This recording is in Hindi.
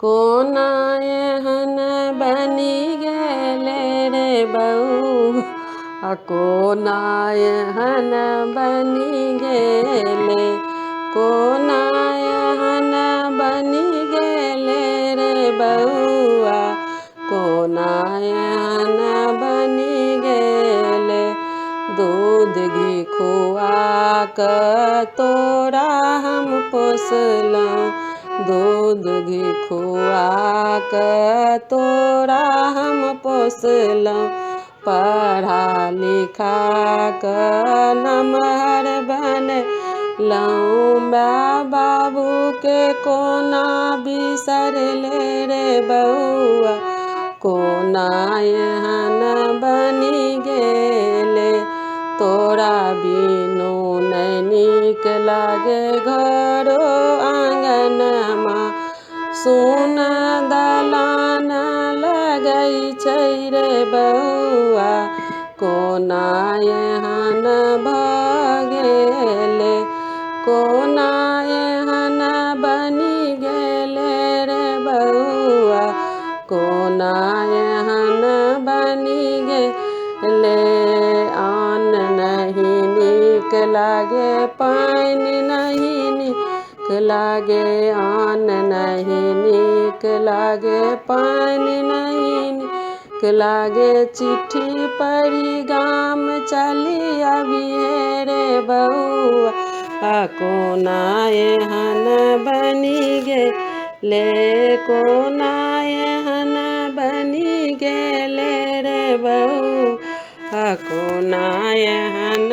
कोना एहन बनि गेले रे बउआ, कोना एहन बनि गेले, कोना एहन बनि गेले रे बउआ, कोना एहन बनि गेले। दूध घी खुआ कऽ तोरा हम पोसलहुँ, दूध घी खुआ कऽ तोरा हम पोसलहुँ, पढ़ा लिखा कऽ नमहर बनलहुँ। माय बाबूके कोना बिसरले रे बउआ, कोना एहन बनि गेले। तोरा बिनु नहि नीक लागे घरो आँगनमा, सुन दलान लगै छै रे बउआ, कोना एहन भऽ गेले, कोना एहन बनि गेले रे बउआ, कोना एहन बनि गेले। अन्न नहीं नीक लागे, पानि नहीं नीक लागे, अन्न नहीं नीक लागे, पानि नहीं नीक लागे। चिट्ठी पढ़ी गाम चली अबिहे रे बउआ, कोना एहन बनि गेले, कोना एहन बनि गेले रे बउआ, कोना एहन